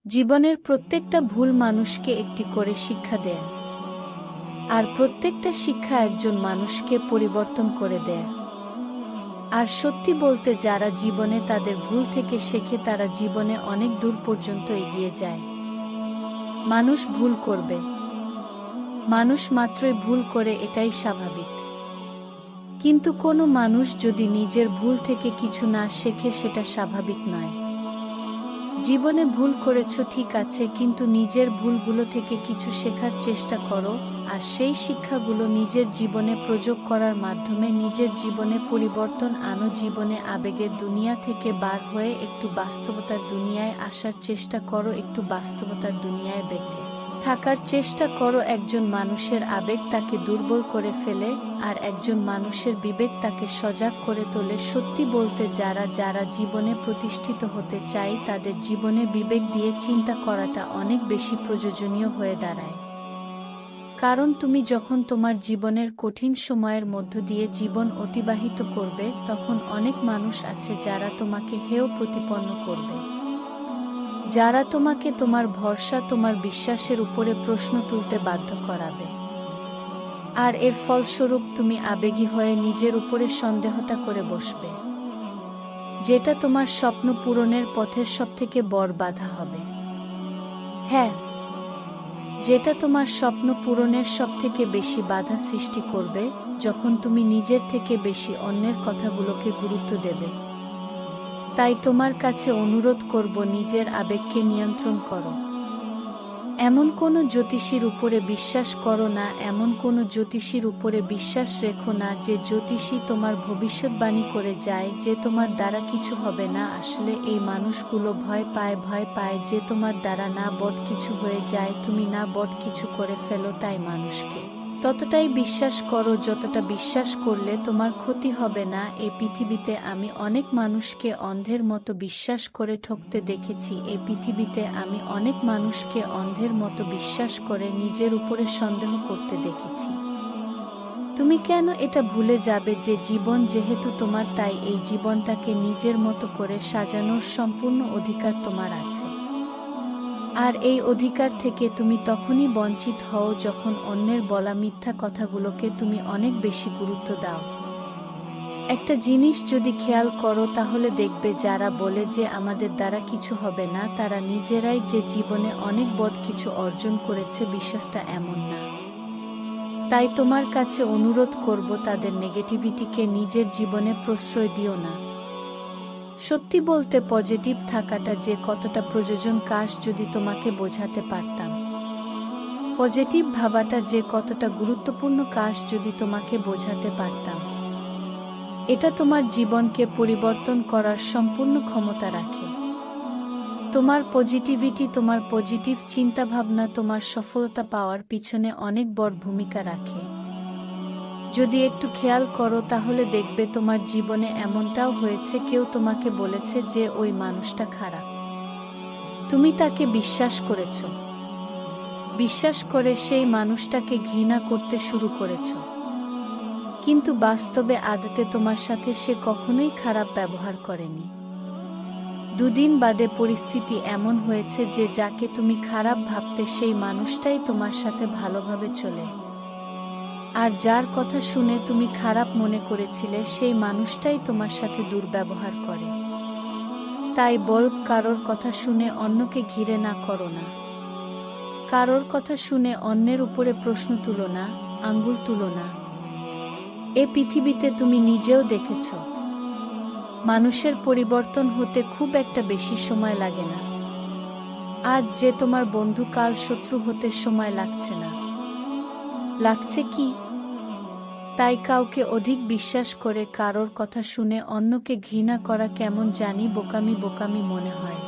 জীবনের প্রত্যেকটা ভুল মানুষকে একটি করে শিক্ষা দেয়, আর প্রত্যেকটা শিক্ষা একজন মানুষকে পরিবর্তন করে দেয়। আর সত্যি বলতে, যারা জীবনে তাদের ভুল থেকে শেখে তারা জীবনে অনেক দূর পর্যন্ত এগিয়ে যায়। মানুষ ভুল করবে, মানুষ মাত্রই ভুল করে, এটাই স্বাভাবিক। কিন্তু কোনো মানুষ যদি নিজের ভুল থেকে কিছু না শেখে, সেটা স্বাভাবিক নয়। জীবনে ভুল করেছো ঠিক আছে, কিন্তু নিজের ভুলগুলো থেকে কিছু শেখার চেষ্টা করো, আর সেই শিক্ষাগুলো নিজের জীবনে প্রয়োগ করার মাধ্যমে নিজের জীবনে পরিবর্তন আনো। জীবনে আবেগের দুনিয়া থেকে বার হয়ে একটু বাস্তবতার দুনিয়ায় আসার চেষ্টা করো, একটু বাস্তবতার দুনিয়ায় বেঁচে থাকার চেষ্টা করো। একজন মানুষের আবেগ তাকে দুর্বল করে ফেলে, আর একজন মানুষের বিবেক তাকে সজাগ করে তোলে। সত্যি বলতে, যারা জীবনে প্রতিষ্ঠিত হতে চায় তাদের জীবনে বিবেক দিয়ে চিন্তা করাটা অনেক বেশি প্রয়োজনীয় হয়ে দাঁড়ায়। কারণ তুমি যখন তোমার জীবনের কঠিন সময়ের মধ্য দিয়ে জীবন অতিবাহিত করবে, তখন অনেক মানুষ আছে যারা তোমাকে হেয় প্রতিপন্ন করবে, যারা তোমাকে তোমার ভরসা, তোমার বিশ্বাসের উপরে প্রশ্ন তুলতে বাধ্য করাবে। আর এর ফলস্বরূপ তুমি আবেগী হয়ে নিজের উপরে সন্দেহটা করে বসবে, যেটা তোমার স্বপ্ন পূরণের পথের সবথেকে বড় বাধা হবে। হ্যাঁ, যেটা তোমার স্বপ্ন পূরণের সবথেকে বেশি বাধা সৃষ্টি করবে, যখন তুমি নিজের থেকে বেশি অন্যের কথাগুলোকে গুরুত্ব দেবে। তাই তোমার কাছে অনুরোধ করব, নিজের আবেগকে নিয়ন্ত্রণ করো। এমন কোনো জ্যোতিষীর উপরে বিশ্বাস করো না, এমন কোনো জ্যোতিষীর উপরে বিশ্বাস রেখো না যে জ্যোতিষী তোমার ভবিষ্যৎবাণী করে যায় যে তোমার দ্বারা কিছু হবে না। আসলে এই মানুষগুলো ভয় পায় যে তোমার দ্বারা না বট কিছু হয়ে যায়, তুমি না বট কিছু করে ফেলো। তাই মানুষকে ততটাই বিশ্বাস করো যতটা বিশ্বাস করলে তোমার ক্ষতি হবে না। এই পৃথিবীতে আমি অনেক মানুষকে অন্ধের মতো বিশ্বাস করে ঠকতে দেখেছি। এই পৃথিবীতে আমি অনেক মানুষকে অন্ধের মতো বিশ্বাস করে নিজের উপরে সন্দেহ করতে দেখেছি। তুমি কেন এটা ভুলে যাবে যে জীবন যেহেতু তোমার, তাই এই জীবনটাকে নিজের মতো করে সাজানোর সম্পূর্ণ অধিকার তোমার আছে। আর এই অধিকার থেকে তুমি তখনই বঞ্চিত হও যখন অন্যের বলা মিথ্যা কথাগুলোকে তুমি অনেক বেশি গুরুত্ব দাও। একটা জিনিস যদি খেয়াল করো, তাহলে দেখবে যারা বলে যে আমাদের দ্বারা কিছু হবে না, তারা নিজেরাই যে জীবনে অনেক বড় কিছু অর্জন করেছে, বিশ্বাসটা এমন না। তাই তোমার কাছে অনুরোধ করব, তাদের নেগেটিভিটিকে নিজের জীবনে প্রশ্রয় দিও না। সত্যি বলতে, পজিটিভ থাকাটা যে কতটা প্রয়োজন, কাশ যদি তোমাকে বোঝাতে পারতাম। পজিটিভ ভাবাটা যে কতটা গুরুত্বপূর্ণ, কাশ যদি তোমাকে বোঝাতে পারতাম। এটা তোমার জীবনকে পরিবর্তন করার সম্পূর্ণ ক্ষমতা রাখে। তোমার পজিটিভিটি, তোমার পজিটিভ চিন্তাভাবনা তোমার সফলতা পাওয়ার পিছনে অনেক বড় ভূমিকা রাখে। যদি একটু খেয়াল করো, তাহলে দেখবে তোমার জীবনে এমনটাও হয়েছে, কেউ তোমাকে বলেছে যে ওই মানুষটা খারাপ, তুমি তাকে বিশ্বাস করেছ, বিশ্বাস করে সেই মানুষটাকে ঘৃণা করতে শুরু করেছ। কিন্তু বাস্তবে আদতে তোমার সাথে সে কখনোই খারাপ ব্যবহার করেনি। দুদিন বাদে পরিস্থিতি এমন হয়েছে যে যাকে তুমি খারাপ ভাবতে, সেই মানুষটাই তোমার সাথে ভালোভাবে চলে। আর যার কথা শুনে তুমি খারাপ মনে করেছিলে, সেই মানুষটাই তোমার সাথে দুর্ব্যবহার করে। তাই বল, কারোর কথা শুনে অন্যকে ঘিরে না করো না। কারোর কথা শুনে অন্যের উপরে প্রশ্ন তুলো না, আঙ্গুল তুলো না। এ পৃথিবীতে তুমি নিজেও দেখেছ, মানুষের পরিবর্তন হতে খুব একটা বেশি সময় লাগে না। আজ যে তোমার বন্ধু, কাল শত্রু হতে সময় লাগছে না। লাগছে কি? তাই কাউকে অধিক বিশ্বাস করে কারোর কথা শুনে অন্যকে ঘৃণা করা কেমন জানি বোকামি বোকামি মনে হয়।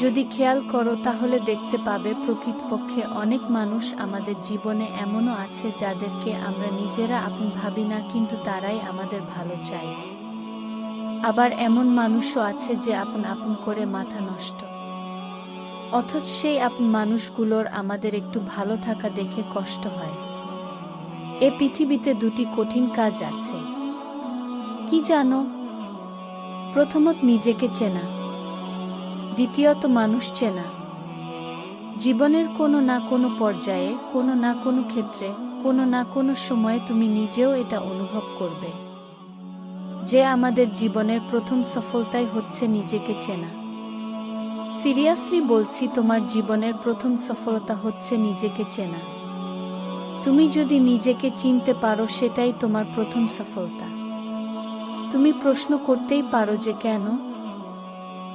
যদি খেয়াল করো, তাহলে দেখতে পাবে প্রকৃতপক্ষে অনেক মানুষ আমাদের জীবনে এমনও আছে যাদেরকে আমরা নিজেরা আপন ভাবি না, কিন্তু তারাই আমাদের ভালো চায়। আবার এমন মানুষও আছে যে আপন আপন করে মাথা নষ্ট, অথচ সেই আপন মানুষগুলোর আমাদের একটু ভালো থাকা দেখে কষ্ট হয়। এ পৃথিবীতে দুটি কঠিন কাজ আছে, কি জানো? প্রথমত নিজেকে চেনা, দ্বিতীয়ত মানুষ চেনা। জীবনের কোনো না কোনো পর্যায়ে, কোনো না কোনো ক্ষেত্রে, কোনো না কোনো সময়ে তুমি নিজেও এটা অনুভব করবে যে আমাদের জীবনের প্রথম সফলতাই হচ্ছে নিজেকে চেনা। সিরিয়াসলি বলছি, তোমার জীবনের প্রথম সফলতা হচ্ছে নিজেকে চেনা। তুমি যদি নিজেকে চিনতে পারো, সেটাই তোমার প্রথম সফলতা। তুমি প্রশ্ন করতেই পারো যে কেন?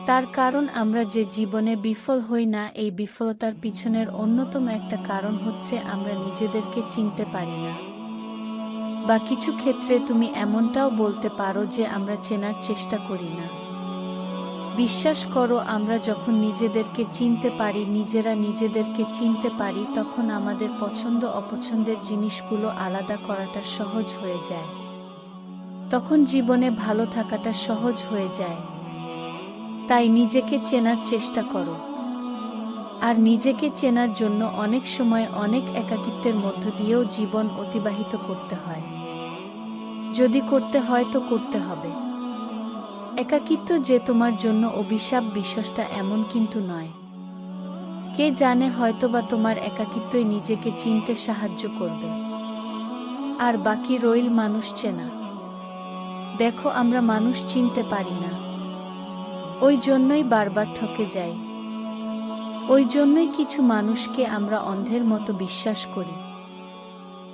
তার কারণ আমরা যে জীবনে বিফল হই না, এই বিফলতার পিছনের অন্যতম একটা কারণ হচ্ছে আমরা নিজেদেরকে চিনতে পারি না। বা কিছু ক্ষেত্রে তুমি এমনটাও বলতে পারো যে আমরা চেনার চেষ্টা করি না। বিশ্বাস করো, আমরা যখন নিজেদেরকে চিনতে পারি, নিজেরা নিজেদেরকে চিনতে পারি, তখন আমাদের পছন্দ অপছন্দের জিনিসগুলো আলাদা করাটা সহজ হয়ে যায়। তখন জীবনে ভালো থাকাটা সহজ হয়ে যায়। তাই নিজেকে চেনার চেষ্টা করো। আর নিজেকে চেনার জন্য অনেক সময় অনেক একাকিত্বের মধ্য দিয়েও জীবন অতিবাহিত করতে হয়। যদি করতে হয় তো করতে হবে। একাকিত্ব যে তোমার জন্য অভিশাপ, বিষয়টা এমন কিন্তু নয়। কে জানে, হয়তোবা তোমার একাকিত্বই নিজেকে চিনতে সাহায্য করবে। আর বাকি রইল মানুষ চেনা। দেখো, আমরা মানুষ চিনতে পারি না। ওই জন্যই বারবার ঠকে যাই। ওই জন্যই কিছু মানুষকে আমরা অন্ধের মতো বিশ্বাস করি।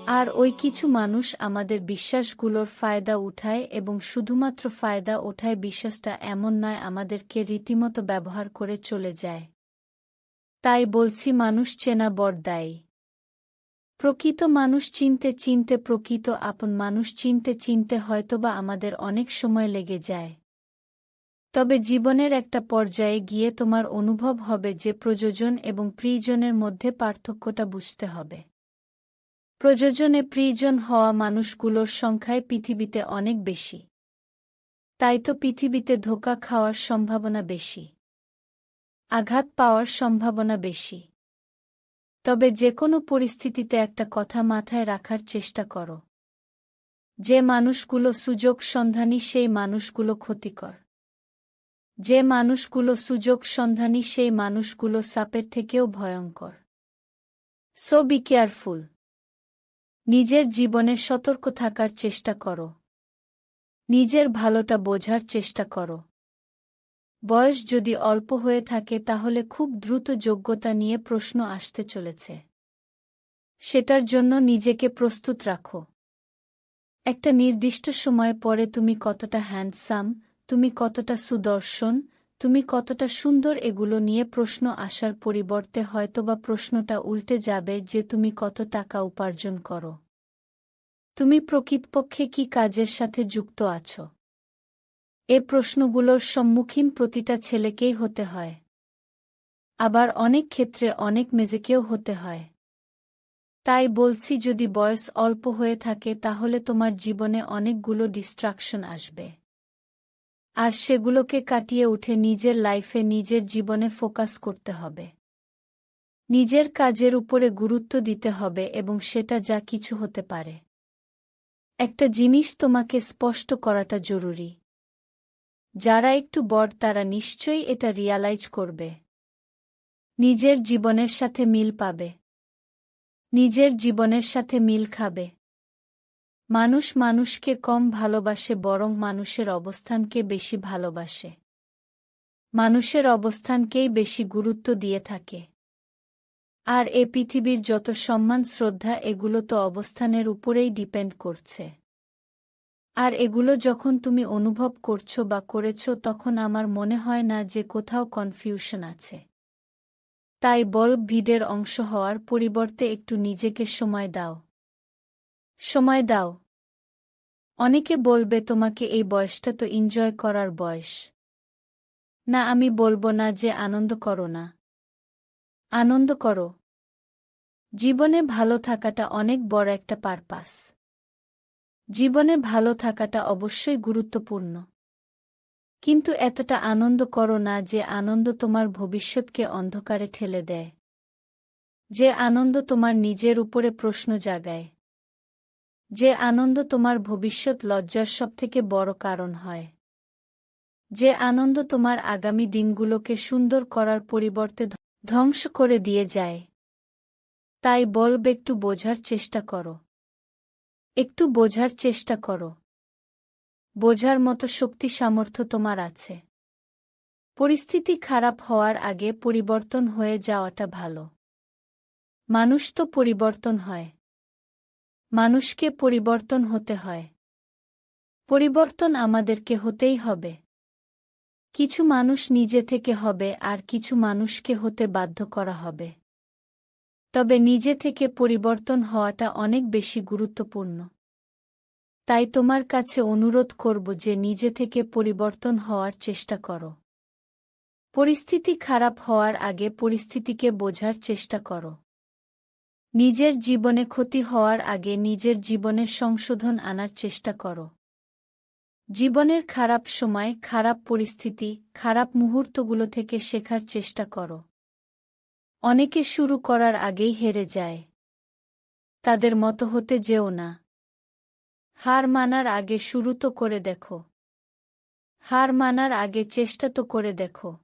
আর ওই কিছু মানুষ আমাদের বিশ্বাসগুলোর ফায়দা উঠায়, এবং শুধুমাত্র ফায়দা ওঠায়, বিশ্বাসটা এমন নয়, আমাদেরকে রীতিমতো ব্যবহার করে চলে যায়। তাই বলছি, মানুষ চেনা বড় দায়ী। প্রকৃত মানুষ চিনতে চিনতে, প্রকৃত আপন মানুষ চিনতে চিনতে হয়তোবা আমাদের অনেক সময় লেগে যায়। তবে জীবনের একটা পর্যায়ে গিয়ে তোমার অনুভব হবে যে প্রয়োজন এবং প্রিয়জনের মধ্যে পার্থক্যটা বুঝতে হবে। প্রয়োজনে প্রিয়জন হওয়া মানুষগুলোর সংখ্যায় পৃথিবীতে অনেক বেশি। তাই তো পৃথিবীতে ধোঁকা খাওয়ার সম্ভাবনা বেশি, আঘাত পাওয়ার সম্ভাবনা বেশি। তবে যে কোনো পরিস্থিতিতে একটা কথা মাথায় রাখার চেষ্টা করো, যে মানুষগুলো সুযোগ সন্ধানী সেই মানুষগুলো ক্ষতিকর। যে মানুষগুলো সুযোগ সন্ধানী সেই মানুষগুলো সাপের থেকেও ভয়ঙ্কর। So be careful. নিজের জীবনে সতর্ক থাকার চেষ্টা করো। নিজের ভালোটা বোঝার চেষ্টা করো। বয়স যদি অল্প হয়ে থাকে, তাহলে খুব দ্রুত যোগ্যতা নিয়ে প্রশ্ন আসতে চলেছে। সেটার জন্য নিজেকে প্রস্তুত রাখো। একটা নির্দিষ্ট সময় পরে তুমি কতটা হ্যান্ডসাম, তুমি কতটা সুদর্শন, তুমি কতটা সুন্দর, এগুলো নিয়ে প্রশ্ন আসার পরিবর্তে হয়তোবা প্রশ্নটা উল্টে যাবে যে তুমি কত টাকা উপার্জন করো। তুমি প্রকৃতপক্ষে কি কাজের সাথে যুক্ত আছো? এ প্রশ্নগুলোর সম্মুখীন প্রতিটা ছেলেকেই হতে হয়। আবার অনেক ক্ষেত্রে অনেক মেয়েকেও হতে হয়। তাই বলছি, যদি বয়স অল্প হয়ে থাকে, তাহলে তোমার জীবনে অনেকগুলো ডিস্ট্রাকশন আসবে। আর সেগুলোকে কাটিয়ে উঠে নিজের লাইফে, নিজের জীবনে ফোকাস করতে হবে। নিজের কাজের উপরে গুরুত্ব দিতে হবে, এবং সেটা যা কিছু হতে পারে। একটা জিনিস তোমাকে স্পষ্ট করাটা জরুরি। যারা একটু বড় তারা নিশ্চয়ই এটা রিয়ালাইজ করবে। নিজের জীবনের সাথে মিল পাবে। নিজের জীবনের সাথে মিল খাবে। মানুষ মানুষকে কম ভালোবাসে, বরং মানুষের অবস্থানকে বেশি ভালোবাসে। মানুষের অবস্থানকেই বেশি গুরুত্ব দিয়ে থাকে। আর এ পৃথিবীর যত সম্মান, শ্রদ্ধা, এগুলো তো অবস্থানের উপরেই ডিপেন্ড করছে। আর এগুলো যখন তুমি অনুভব করছো বা করেছো, তখন আমার মনে হয় না যে কোথাও কনফিউশন আছে। তাই ভিড়ের অংশ হওয়ার পরিবর্তে একটু নিজেকে সময় দাও। সময় দাও। অনেকে বলবে, তোমাকে এই বয়সটা তো এনজয় করার বয়স। না, আমি বলবো না যে আনন্দ করো না। আনন্দ করো। জীবনে ভালো থাকাটা অনেক বড় একটা পারপাস। জীবনে ভালো থাকাটা অবশ্যই গুরুত্বপূর্ণ। কিন্তু এতটা আনন্দ করো না যে আনন্দ তোমার ভবিষ্যৎকে অন্ধকারে ঠেলে দেয়। যে আনন্দ তোমার নিজের উপরে প্রশ্ন জাগায়। যে আনন্দ তোমার ভবিষ্যৎ লজ্জার সবথেকে বড় কারণ হয়। যে আনন্দ তোমার আগামী দিনগুলোকে সুন্দর করার পরিবর্তে ধ্বংস করে দিয়ে যায়। তাই বলব, একটু বোঝার চেষ্টা করো। একটু বোঝার চেষ্টা করো। বোঝার মতো শক্তি সামর্থ্য তোমার আছে। পরিস্থিতি খারাপ হওয়ার আগে পরিবর্তন হয়ে যাওয়াটা ভালো। মানুষ তো পরিবর্তন হয়। মানুষকে পরিবর্তন হতে হয়। পরিবর্তন আমাদেরকে হতেই হবে। কিছু মানুষ নিজে থেকে হবে আর কিছু মানুষকে হতে বাধ্য করা হবে। তবে নিজে থেকে পরিবর্তন হওয়াটা অনেক বেশি গুরুত্বপূর্ণ। তাই তোমার কাছে অনুরোধ করব যে নিজে থেকে পরিবর্তন হওয়ার চেষ্টা করো। পরিস্থিতি খারাপ হওয়ার আগে পরিস্থিতিকে বোঝার চেষ্টা করো। নিজের জীবনে ক্ষতি হওয়ার আগে নিজের জীবনে সংশোধন আনার চেষ্টা করো। জীবনের খারাপ সময়, খারাপ পরিস্থিতি, খারাপ মুহূর্তগুলো থেকে শেখার চেষ্টা করো। অনেকে শুরু করার আগেই হেরে যায়। তাদের মতো হতে যেও না। হার মানার আগে শুরু তো করে দেখো। হার মানার আগে চেষ্টা তো করে দেখো।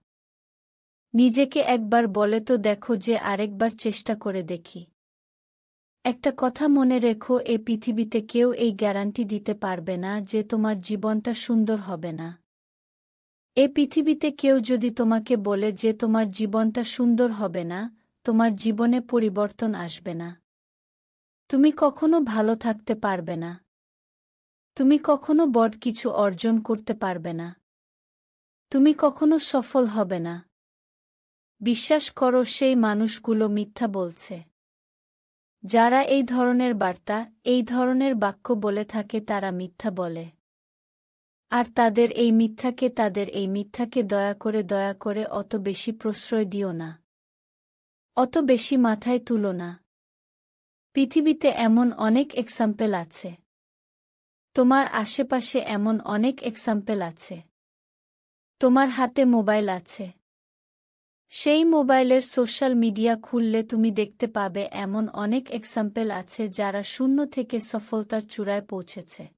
নিজেকে একবার বলে তো দেখো যে আরেকবার চেষ্টা করে দেখি। একটা কথা মনে রেখো, এ পৃথিবীতে কেউ এই গ্যারান্টি দিতে পারবে না যে তোমার জীবনটা সুন্দর হবে না। এ পৃথিবীতে কেউ যদি তোমাকে বলে যে তোমার জীবনটা সুন্দর হবে না, তোমার জীবনে পরিবর্তন আসবে না। তুমি কখনো ভালো থাকতে পারবে না। তুমি কখনো বড় কিছু অর্জন করতে পারবে না। তুমি কখনো সফল হবে না। বিশ্বাস করো, সেই মানুষগুলো মিথ্যা বলছে। যারা এই ধরনের বার্তা, এই ধরনের বাক্য বলে থাকে তারা মিথ্যা বলে। আর তাদের এই মিথ্যাকে দয়া করে অত বেশি প্রশ্রয় দিও না। অত বেশি মাথায় তুলো না। পৃথিবীতে এমন অনেক এক্সাম্পল আছে। তোমার আশেপাশে এমন অনেক এক্সাম্পল আছে। তোমার হাতে মোবাইল আছে। সেই মোবাইলের সোশ্যাল মিডিয়া খুললে তুমি দেখতে পাবে এমন অনেক এক্সাম্পল আছে যারা শূন্য থেকে সফলতার চূড়ায় পৌঁছেছে।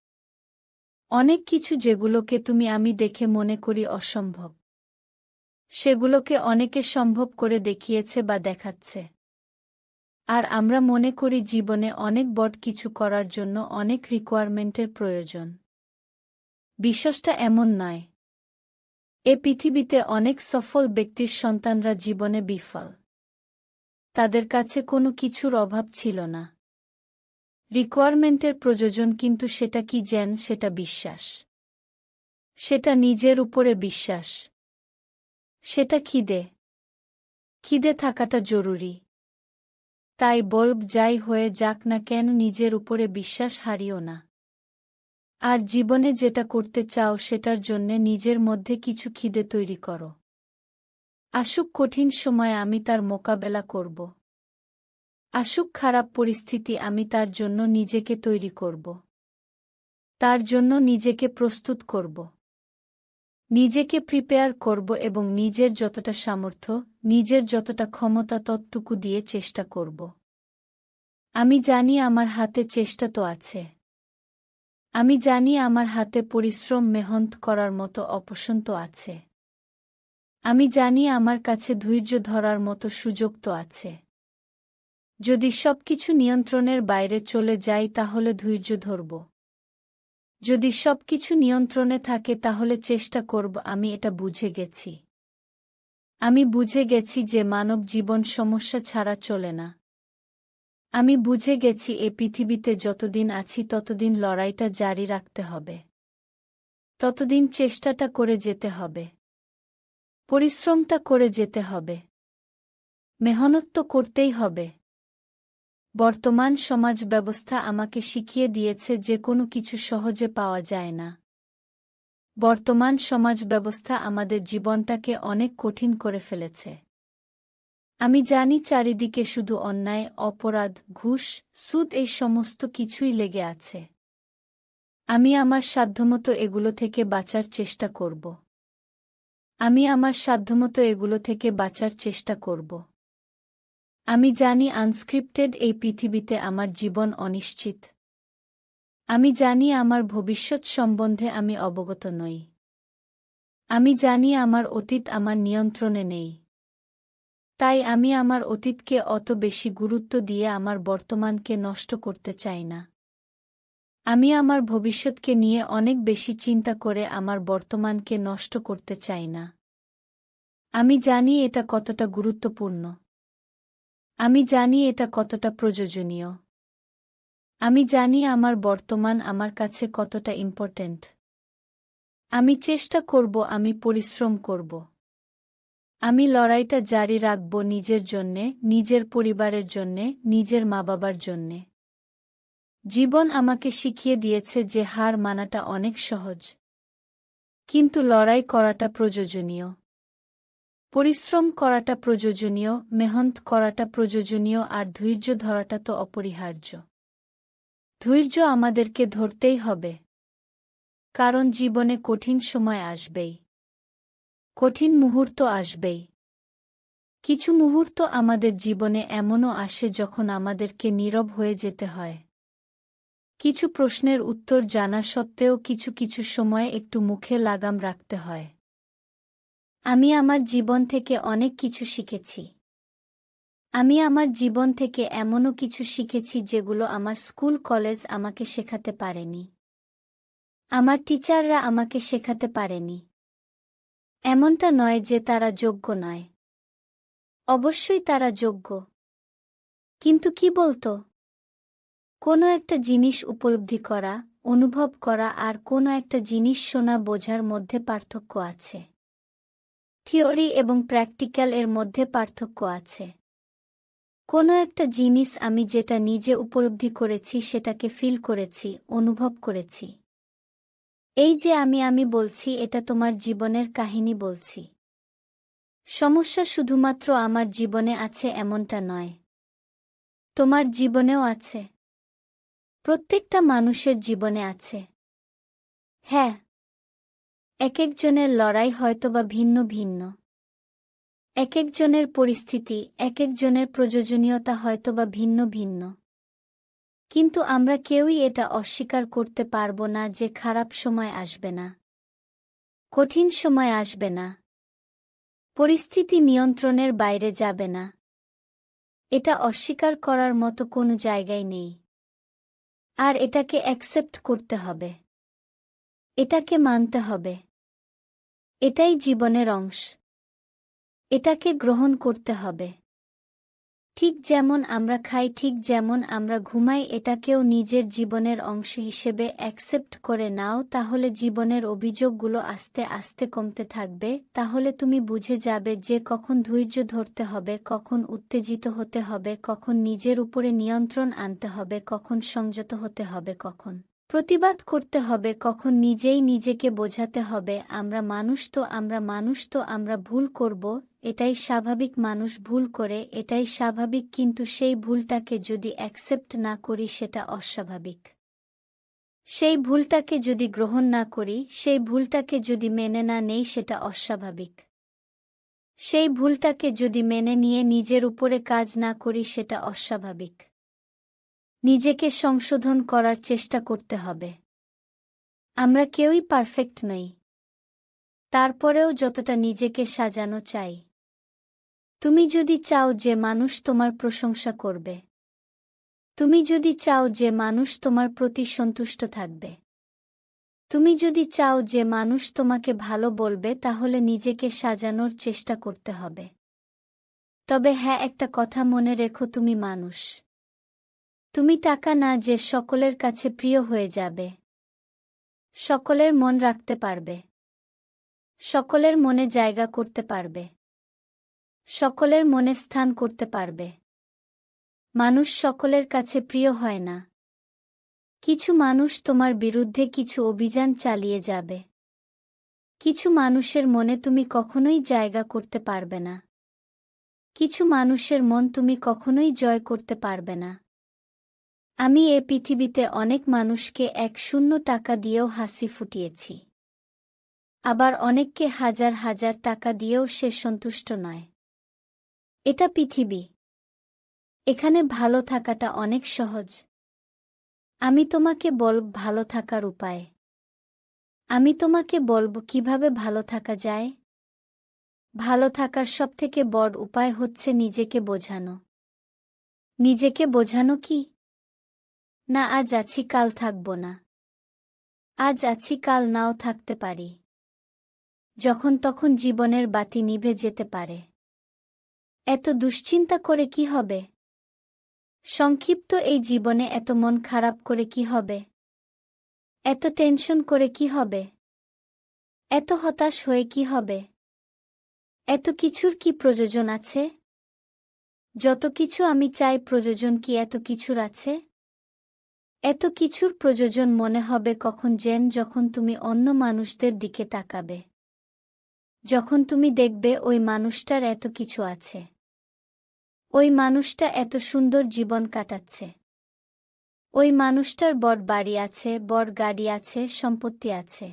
অনেক কিছু যেগুলোকে আমি দেখে মনে করি অসম্ভব, সেগুলোকে অনেকে সম্ভব করে দেখিয়েছে বা দেখাচ্ছে। আর আমরা মনে করি জীবনে অনেক বড় কিছু করার জন্য অনেক রিকোয়ারমেন্টের প্রয়োজন। বিশ্বাসটা এমন নয়। এ পৃথিবীতে অনেক সফল ব্যক্তির সন্তানরা জীবনে বিফল। তাদের কাছে কোনো কিছুর অভাব ছিল না। রিকোয়ারমেন্টের প্রয়োজন, কিন্তু সেটা কি সেটা বিশ্বাস। সেটা নিজের উপরে বিশ্বাস। সেটা খিদে থাকাটা জরুরি। তাই বলব, যাই হয়ে যাক না কেন নিজের উপরে বিশ্বাস হারিও না। আর জীবনে যেটা করতে চাও সেটার জন্যে নিজের মধ্যে কিছু খিদে তৈরি করো। আসুক কঠিন সময়, আমি তার মোকাবেলা করব। আসুক খারাপ পরিস্থিতি, আমি তার জন্য নিজেকে তৈরি করব। তার জন্য নিজেকে প্রস্তুত করব। নিজেকে প্রিপেয়ার করব এবং নিজের যতটা সামর্থ্য, নিজের যতটা ক্ষমতা ততটুকু দিয়ে চেষ্টা করব। আমি জানি আমার হাতে চেষ্টা তো আছে। আমি জানি আমার হাতে পরিশ্রম মেহনত করার মতো অপশন তো আছে। আমি জানি আমার কাছে ধৈর্য ধরার মতো সুযোগ তো আছে। যদি সবকিছু নিয়ন্ত্রণের বাইরে চলে যায় তাহলে ধৈর্য ধরব। যদি সবকিছু নিয়ন্ত্রণে থাকে তাহলে চেষ্টা করব। আমি এটা বুঝে গেছি। আমি বুঝে গেছি যে মানব জীবন সমস্যা ছাড়া চলে না। আমি বুঝে গেছি এ পৃথিবীতে যতদিন আছি ততদিন লড়াইটা জারি রাখতে হবে। ততদিন চেষ্টাটা করে যেতে হবে। পরিশ্রমটা করে যেতে হবে। মেহনত তো করতেই হবে। বর্তমান সমাজ ব্যবস্থা আমাকে শিখিয়ে দিয়েছে যে কোনো কিছু সহজে পাওয়া যায় না। বর্তমান সমাজ ব্যবস্থা আমাদের জীবনটাকে অনেক কঠিন করে ফেলেছে। আমি জানি চারিদিকে শুধু অন্যায়, অপরাধ, ঘুষ, সুদ, এই সমস্ত কিছুই লেগে আছে। আমি আমার সাধ্যমতো এগুলো থেকে বাঁচার চেষ্টা করব। আমি আমার সাধ্যমতো এগুলো থেকে বাঁচার চেষ্টা করব। আমি জানি আনস্ক্রিপ্টেড এই পৃথিবীতে আমার জীবন অনিশ্চিত। আমি জানি আমার ভবিষ্যৎ সম্বন্ধে আমি অবগত নই। আমি জানি আমার অতীত আমার নিয়ন্ত্রণে নেই। তাই আমি আমার অতীতকে অত বেশি গুরুত্ব দিয়ে আমার বর্তমানকে নষ্ট করতে চাই না। আমি আমার ভবিষ্যৎকে নিয়ে অনেক বেশি চিন্তা করে আমার বর্তমানকে নষ্ট করতে চাই না। আমি জানি এটা কতটা গুরুত্বপূর্ণ। আমি জানি এটা কতটা প্রয়োজনীয়। আমি জানি আমার বর্তমান আমার কাছে কতটা ইম্পর্ট্যান্ট। আমি চেষ্টা করব, আমি পরিশ্রম করব। আমি লড়াইটা জারি রাখব নিজের জন্যে, নিজের পরিবারের জন্যে, নিজের মা-বাবার জন্যে। জীবন আমাকে শিখিয়ে দিয়েছে যে হার মানাটা অনেক সহজ। কিন্তু লড়াই করাটা প্রয়োজনীয়। পরিশ্রম করাটা প্রয়োজনীয়, মেহনত করাটা প্রয়োজনীয়, আর ধৈর্য ধরাটা তো অপরিহার্য। ধৈর্য আমাদেরকে ধরতেই হবে। কারণ জীবনে কঠিন সময় আসবেই। কঠিন মুহূর্ত আসবেই। কিছু মুহূর্ত আমাদের জীবনে এমনও আসে যখন আমাদেরকে নীরব হয়ে যেতে হয়। কিছু প্রশ্নের উত্তর জানা সত্ত্বেও কিছু কিছু সময়ে একটু মুখে লাগাম রাখতে হয়। আমি আমার জীবন থেকে অনেক কিছু শিখেছি। আমি আমার জীবন থেকে এমনও কিছু শিখেছি যেগুলো আমার স্কুল কলেজ আমাকে শেখাতে পারেনি। আমার টিচাররা আমাকে শেখাতে পারেনি। এমনটা নয় যে তারা যোগ্য নয়। অবশ্যই তারা যোগ্য। কিন্তু কি বলতো? কোনো একটা জিনিস উপলব্ধি করা, অনুভব করা আর কোনো একটা জিনিস শোনা বোঝার মধ্যে পার্থক্য আছে। থিওরি এবং প্র্যাকটিক্যাল এর মধ্যে পার্থক্য আছে। কোনো একটা জিনিস আমি যেটা নিজে উপলব্ধি করেছি সেটাকে ফিল করেছি, অনুভব করেছি। এই যে আমি বলছি এটা তোমার জীবনের কাহিনী বলছি। সমস্যা শুধুমাত্র আমার জীবনে আছে এমনটা নয়। তোমার জীবনেও আছে। প্রত্যেকটা মানুষের জীবনে আছে। হ্যাঁ, একেকজনের লড়াই হয়তোবা ভিন্ন ভিন্ন। একেকজনের পরিস্থিতি, একেকজনের প্রয়োজনীয়তা হয়তোবা ভিন্ন ভিন্ন। কিন্তু আমরা কেউই এটা অস্বীকার করতে পারব না যে খারাপ সময় আসবে না। কঠিন সময় আসবে না। পরিস্থিতি নিয়ন্ত্রণের বাইরে যাবে না। এটা অস্বীকার করার মতো কোনো জায়গায় নেই। আর এটাকে অ্যাকসেপ্ট করতে হবে। এটাকে মানতে হবে। এটাই জীবনের অংশ। এটাকে গ্রহণ করতে হবে। ঠিক যেমন আমরা খাই, ঠিক যেমন আমরা ঘুমাই, এটাকেও নিজের জীবনের অংশ হিসেবে অ্যাকসেপ্ট করে নাও, তাহলে জীবনের অভিযোগগুলো আস্তে আস্তে কমতে থাকবে। তাহলে তুমি বুঝে যাবে যে কখন ধৈর্য ধরতে হবে, কখন উত্তেজিত হতে হবে, কখন নিজের উপরে নিয়ন্ত্রণ আনতে হবে, কখন সংযত হতে হবে, কখন প্রতিবাদ করতে হবে, কখন নিজেই নিজেকে বোঝাতে হবে আমরা মানুষ তো, আমরা ভুল করব, এটাই স্বাভাবিক। মানুষ ভুল করে, এটাই স্বাভাবিক। কিন্তু সেই ভুলটাকে যদি অ্যাকসেপ্ট না করি সেটা অস্বাভাবিক। সেই ভুলটাকে যদি গ্রহণ না করি, সেই ভুলটাকে যদি মেনে না নেই সেটা অস্বাভাবিক। সেই ভুলটাকে যদি মেনে নিয়ে নিজের উপরে কাজ না করি সেটা অস্বাভাবিক। নিজেকে সংশোধন করার চেষ্টা করতে হবে। আমরা কেউই পারফেক্ট নই। তারপরেও যতটা নিজেকে সাজানো চাই। তুমি যদি চাও যে মানুষ তোমার প্রশংসা করবে, তুমি যদি চাও যে মানুষ তোমার প্রতি সন্তুষ্ট থাকবে, তুমি যদি চাও যে মানুষ তোমাকে ভালো বলবে, তাহলে নিজেকে সাজানোর চেষ্টা করতে হবে। তবে হ্যাঁ, একটা কথা মনে রেখো, তুমি মানুষ। তুমি টাকা না যে সকলের কাছে প্রিয় হয়ে যাবে। সকলের মন রাখতে পারবে। সকলের মনে জায়গা করতে পারবে। সকলের মনে স্থান করতে পারবে। মানুষ সকলের কাছে প্রিয় হয় না। কিছু মানুষ তোমার বিরুদ্ধে কিছু অভিযান চালিয়ে যাবে। কিছু মানুষের মনে তুমি কখনোই জায়গা করতে পারবে না। কিছু মানুষের মন তুমি কখনোই জয় করতে পারবে না। আমি এ পৃথিবীতে অনেক মানুষকে 1 টাকা দিয়েও হাসি ফুটিয়েছি। আবার অনেককে হাজার হাজার টাকা দিয়েও সে সন্তুষ্ট নয়। এটা পৃথিবী। এখানে ভালো থাকাটা অনেক সহজ। আমি তোমাকে বলব ভালো থাকার উপায়। আমি তোমাকে বলবো কিভাবে ভালো থাকা যায়। ভালো থাকার সবথেকে বড় উপায় হচ্ছে নিজেকে বোঝানো। নিজেকে বোঝানো কি? না আজ আছি কাল থাকব না। আজ আছি কাল নাও থাকতে পারি। যখন তখন জীবনের বাতি নিভে যেতে পারে। এত দুশ্চিন্তা করে কি হবে? সংক্ষিপ্ত এই জীবনে এত মন খারাপ করে কি হবে? এত টেনশন করে কি হবে? এত হতাশ হয়ে কি হবে? এত কিছুর কি প্রয়োজন আছে? যত কিছু আমি চাই প্রয়োজন কি এত কিছুর আছে? এত কিছুর প্রয়োজন মনে হবে কখন যখন তুমি অন্য মানুষদের দিকে তাকাবে। যখন তুমি দেখবে ওই মানুষটার এত কিছু আছে। ওই মানুষটা এত সুন্দর জীবন কাটাচ্ছে। ওই মানুষটার বড় বাড়ি আছে, বড় গাড়ি আছে, সম্পত্তি আছে।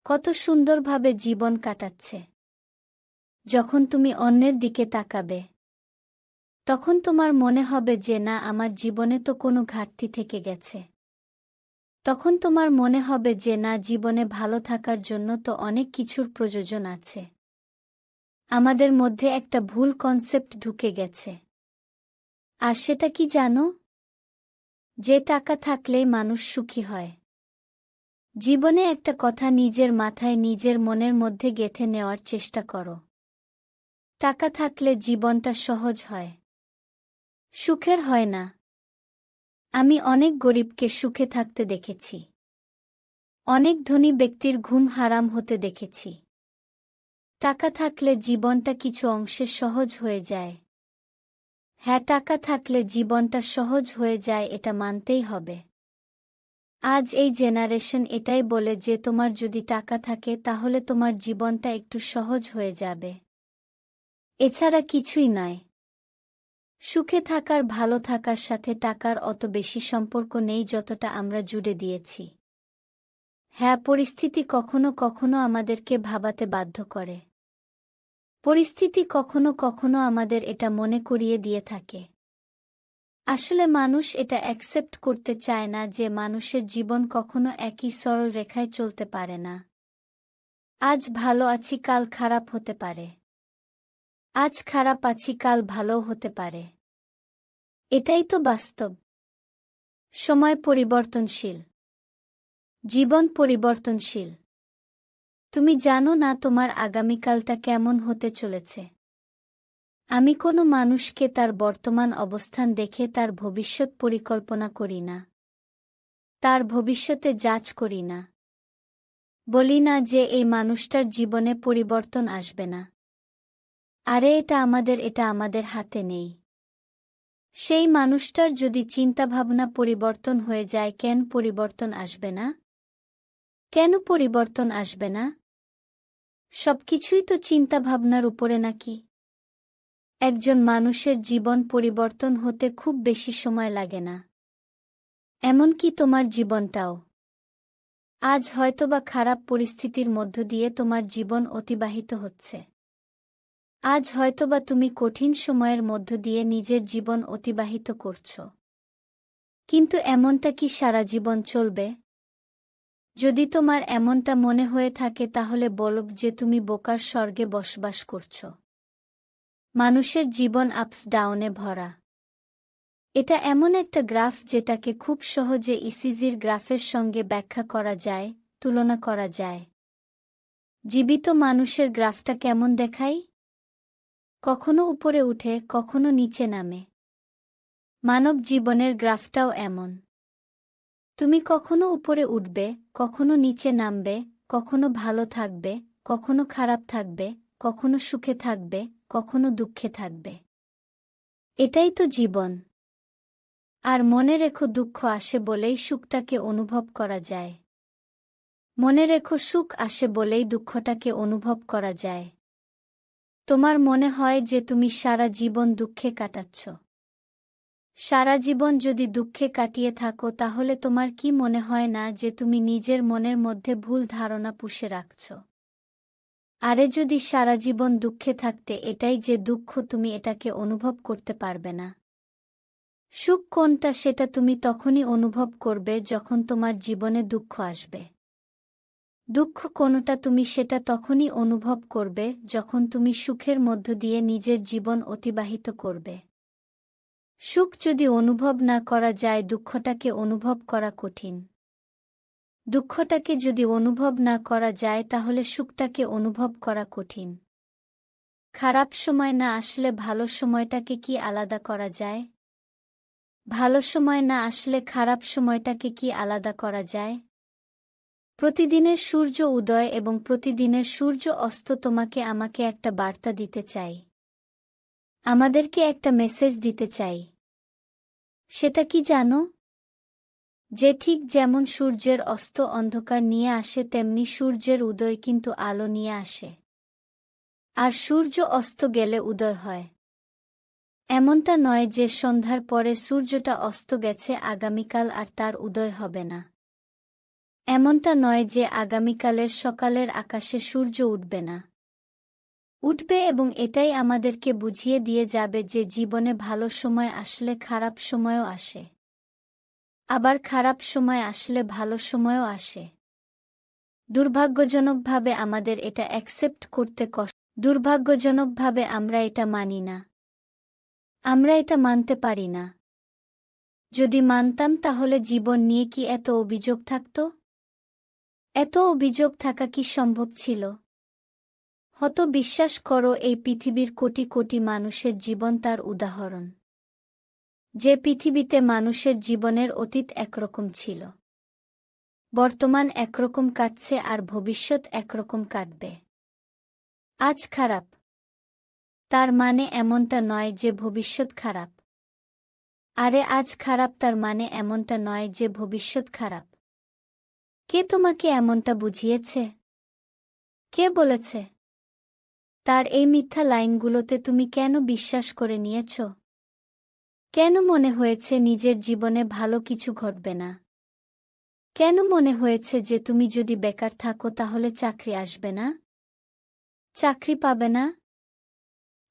কত সুন্দরভাবে জীবন কাটাচ্ছে। যখন তুমি অন্যের দিকে তাকাবে, তখন তোমার মনে হবে যে না আমার জীবনে তো কোনো ঘাটতি থেকে গেছে। তখন তোমার মনে হবে যে না জীবনে ভালো থাকার জন্য তো অনেক কিছুর প্রয়োজন আছে। আমাদের মধ্যে একটা ভুল কনসেপ্ট ঢুকে গেছে। আর সেটা কি জানো? যে টাকা থাকলেই মানুষ সুখী হয়। জীবনে একটা কথা নিজের মাথায় নিজের মনের মধ্যে গেঁথে নেওয়ার চেষ্টা করো। টাকা থাকলে জীবনটা সহজ হয়, সুখের হয় না। আমি অনেক গরিবকে সুখে থাকতে দেখেছি। অনেক ধনী ব্যক্তির ঘুম হারাম হতে দেখেছি। টাকা থাকলে জীবনটা কিছু অংশে সহজ হয়ে যায়। হ্যাঁ, টাকা থাকলে জীবনটা সহজ হয়ে যায়, এটা মানতেই হবে। আজ এই জেনারেশন এটাই বলে যে তোমার যদি টাকা থাকে তাহলে তোমার জীবনটা একটু সহজ হয়ে যাবে। এছাড়া কিছুই নয়। সুখে থাকার ভালো থাকার সাথে টাকার অত বেশি সম্পর্ক নেই যতটা আমরা জুড়ে দিয়েছি। হ্যাঁ, পরিস্থিতি কখনো কখনো আমাদেরকে ভাবাতে বাধ্য করে। পরিস্থিতি কখনো কখনো আমাদের এটা মনে করিয়ে দিয়ে থাকে। আসলে মানুষ এটা অ্যাকসেপ্ট করতে চায় না যে মানুষের জীবন কখনো একই সরল রেখায় চলতে পারে না। আজ ভালো আছি কাল খারাপ হতে পারে। আজ খারাপ আছি কাল ভালোও হতে পারে। এটাই তো বাস্তব। সময় পরিবর্তনশীল। জীবন পরিবর্তনশীল। তুমি জানো না তোমার আগামীকালটা কেমন হতে চলেছে। আমি কোনো মানুষকে তার বর্তমান অবস্থান দেখে তার ভবিষ্যৎ পরিকল্পনা করি না। তার ভবিষ্যতে যাচ করি না। বলি না যে এই মানুষটার জীবনে পরিবর্তন আসবে না। আরে এটা আমাদের হাতে নেই। সেই মানুষটার যদি চিন্তাভাবনা পরিবর্তন হয়ে যায়, কেন পরিবর্তন আসবে না? কেন পরিবর্তন আসবে না? সবকিছুই তো চিন্তাভাবনার উপরে নাকি? একজন মানুষের জীবন পরিবর্তন হতে খুব বেশি সময় লাগে না। এমনকি তোমার জীবনটাও। আজ হয়তোবা খারাপ পরিস্থিতির মধ্য দিয়ে তোমার জীবন অতিবাহিত হচ্ছে। আজ হয়তোবা তুমি কঠিন সময়ের মধ্য দিয়ে নিজের জীবন অতিবাহিত করছ। কিন্তু এমনটা কি সারা জীবন চলবে? যদি তোমার এমনটা মনে হয়ে থাকে তাহলে বলব যে তুমি বোকার স্বর্গে বসবাস করছ। মানুষের জীবন আপস ডাউনে ভরা। এটা এমন একটা গ্রাফ যেটাকে খুব সহজে ইসিজির গ্রাফের সঙ্গে ব্যাখ্যা করা যায়, তুলনা করা যায়। জীবিত মানুষের গ্রাফটা কেমন দেখায়? কখনো উপরে উঠে, কখনো নিচে নামে। মানব জীবনের গ্রাফটাও এমন। তুমি কখনো উপরে উঠবে, কখনো নিচে নামবে, কখনো ভালো থাকবে, কখনো খারাপ থাকবে, কখনো সুখে থাকবে, কখনো দুঃখে থাকবে। এটাই তো জীবন। আর মনে রেখো, দুঃখ আসে বলেই সুখটাকে অনুভব করা যায়। মনে রেখো, সুখ আসে বলেই দুঃখটাকে অনুভব করা যায়। তোমার মনে হয় যে তুমি সারা জীবন দুঃখে কাটাচ্ছ। সারা জীবন যদি দুঃখে কাটিয়ে থাকো তাহলে তোমার কি মনে হয় না যে তুমি নিজের মনের মধ্যে ভুল ধারণা পুষে রাখছ? আরে যদি সারা জীবন দুঃখে থাকতে, এটাই যে দুঃখ, তুমি এটাকে অনুভব করতে পারবে না। সুখ কোনটা সেটা তুমি তখনই অনুভব করবে যখন তোমার জীবনে দুঃখ আসবে। দুঃখ কোনটা তুমি সেটা তখনই অনুভব করবে যখন তুমি সুখের মধ্য দিয়ে নিজের জীবন অতিবাহিত করবে। সুখ যদি অনুভব না করা যায়, দুঃখটাকে অনুভব করা কঠিন। দুঃখটাকে যদি অনুভব না করা যায়, তাহলে সুখটাকে অনুভব করা কঠিন। খারাপ সময় না আসলে ভালো সময়টাকে কি আলাদা করা যায়? ভালো সময় না আসলে খারাপ সময়টাকে কি আলাদা করা যায়? প্রতিদিনের সূর্য উদয় এবং প্রতিদিনের সূর্য অস্ত তোমাকে আমাকে একটা বার্তা দিতে চাই। আমাদেরকে একটা মেসেজ দিতে চাই। সেটা কি জানো? যে ঠিক যেমন সূর্যের অস্ত অন্ধকার নিয়ে আসে, তেমনি সূর্যের উদয় কিন্তু আলো নিয়ে আসে। আর সূর্য অস্ত গেলে উদয় হয়। এমনটা নয় যে সন্ধ্যার পরে সূর্যটা অস্ত গেছে, আগামীকাল আর তার উদয় হবে না। এমনটা নয় যে আগামীকালের সকালের আকাশে সূর্য উঠবে না। উঠবে, এবং এটাই আমাদেরকে বুঝিয়ে দিয়ে যাবে যে জীবনে ভালো সময় আসলে খারাপ সময়ও আসে। আবার খারাপ সময় আসলে ভালো সময়ও আসে। দুর্ভাগ্যজনকভাবে আমাদের এটা অ্যাকসেপ্ট করতে কষ্ট। দুর্ভাগ্যজনকভাবে আমরা এটা মানি না। আমরা এটা মানতে পারি না। যদি মানতাম তাহলে জীবন নিয়ে কি এত অভিযোগ থাকত? এত অভিযোগ থাকা কি সম্ভব ছিল? হয়তো বিশ্বাস করো, এই পৃথিবীর কোটি কোটি মানুষের জীবন তার উদাহরণ। যে পৃথিবীতে মানুষের জীবনের অতীত একরকম ছিল, বর্তমান একরকম কাটছে, আর ভবিষ্যৎ একরকম কাটবে। আজ খারাপ, তার মানে এমনটা নয় যে ভবিষ্যৎ খারাপ। আরে আজ খারাপ, তার মানে এমনটা নয় যে ভবিষ্যৎ খারাপ। কে তোমাকে এমনটা বুঝিয়েছে? কে বলেছে? তার এই মিথ্যা লাইনগুলোতে তুমি কেন বিশ্বাস করে নিয়েছ? কেন মনে হয়েছে নিজের জীবনে ভালো কিছু ঘটবে না? কেন মনে হয়েছে যে তুমি যদি বেকার থাকো তাহলে চাকরি আসবে না? চাকরি পাবে না?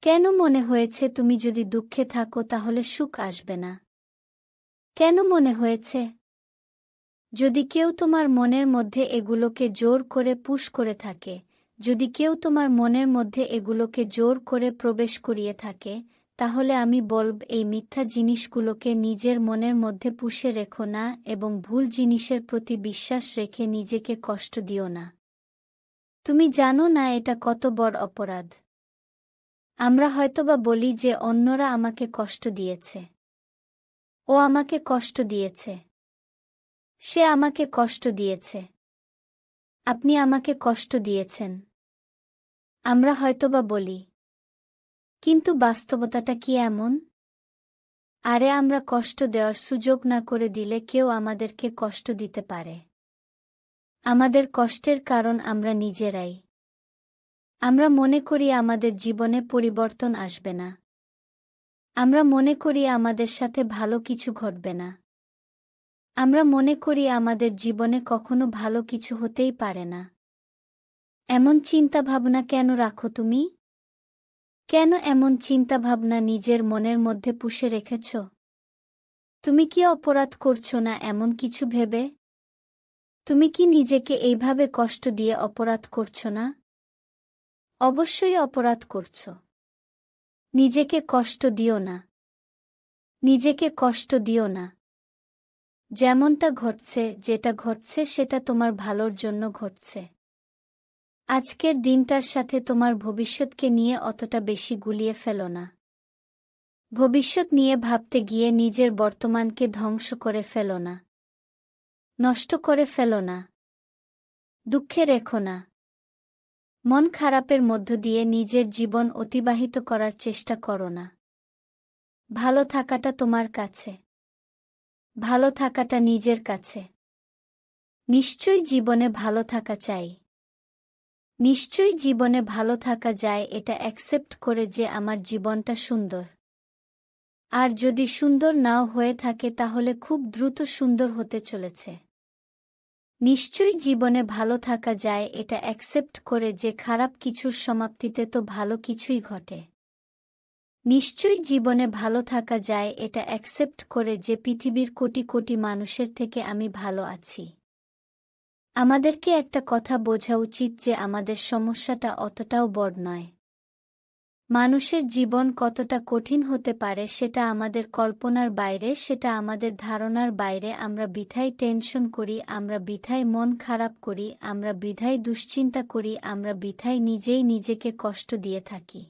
কেন মনে হয়েছে তুমি যদি দুঃখে থাকো তাহলে সুখ আসবে না? কেন মনে হয়েছে? যদি কেউ তোমার মনের মধ্যে এগুলোকে জোর করে পুশ করে থাকে, যদি কেউ তোমার মনের মধ্যে এগুলোকে জোর করে প্রবেশ করিয়ে থাকে, তাহলে আমি বলব এই মিথ্যা জিনিসগুলোকে নিজের মনের মধ্যে পুষে রেখো না, এবং ভুল জিনিসের প্রতি বিশ্বাস রেখে নিজেকে কষ্ট দিও না। তুমি জানো না এটা কত বড় অপরাধ। আমরা হয়তোবা বলি যে অন্যরা আমাকে কষ্ট দিয়েছে, ও আমাকে কষ্ট দিয়েছে, সে আমাকে কষ্ট দিয়েছে, আপনি আমাকে কষ্ট দিয়েছেন। আমরা হয়তোবা বলি, কিন্তু বাস্তবতাটা কি এমন? আরে আমরা কষ্ট দেওয়ার সুযোগ না করে দিলে কেউ আমাদেরকে কষ্ট দিতে পারে। আমাদের কষ্টের কারণ আমরা নিজেরাই। আমরা মনে করি আমাদের জীবনে পরিবর্তন আসবে না। আমরা মনে করি আমাদের সাথে ভালো কিছু ঘটবে না। আমরা মনে করি আমাদের জীবনে কখনো ভালো কিছু হতেই পারে না। এমন চিন্তাভাবনা কেন রাখো তুমি? কেন এমন চিন্তাভাবনা নিজের মনের মধ্যে পুষে রেখেছ? তুমি কি অপরাধ করছো না এমন কিছু ভেবে? তুমি কি নিজেকে এইভাবে কষ্ট দিয়ে অপরাধ করছো না? অবশ্যই অপরাধ করছো। নিজেকে কষ্ট দিও না। নিজেকে কষ্ট দিও না। যেমনটা ঘটছে, যেটা ঘটছে সেটা তোমার ভালোর জন্য ঘটছে। আজকের দিনটার সাথে তোমার ভবিষ্যৎকে নিয়ে অতটা বেশি গুলিয়ে ফেলো না। ভবিষ্যৎ নিয়ে ভাবতে গিয়ে নিজের বর্তমানকে ধ্বংস করে ফেলো না। নষ্ট করে ফেলো না। দুঃখে রেখো না। মন খারাপের মধ্য দিয়ে নিজের জীবন অতিবাহিত করার চেষ্টা করো না। ভালো থাকাটা তোমার কাছে। ভালো থাকাটা নিজের কাছে। নিশ্চয়ই জীবনে ভালো থাকা চাই। নিশ্চয়ই জীবনে ভালো থাকা যায় এটা অ্যাকসেপ্ট করে যে আমার জীবনটা সুন্দর। আর যদি সুন্দর নাও হয়ে থাকে তাহলে খুব দ্রুত সুন্দর হতে চলেছে। নিশ্চয়ই জীবনে ভালো থাকা যায় এটা অ্যাকসেপ্ট করে যে খারাপ কিছুর সমাপ্তিতে তো ভালো কিছুই ঘটে। নিশ্চয়ই জীবনে ভালো থাকা যায় এটা অ্যাকসেপ্ট করে যে পৃথিবীর কোটি কোটি মানুষের থেকে আমি ভালো আছি। আমাদেরকে একটা কথা বোঝা উচিত যে আমাদের সমস্যাটা অতটাও বড় নয়। মানুষের জীবন কতটা কঠিন হতে পারে সেটা আমাদের কল্পনার বাইরে, সেটা আমাদের ধারণার বাইরে। আমরা বৃথাই টেনশন করি, আমরা বৃথাই মন খারাপ করি, আমরা বৃথাই দুশ্চিন্তা করি, আমরা বৃথাই নিজেই নিজেকে কষ্ট দিয়ে থাকি।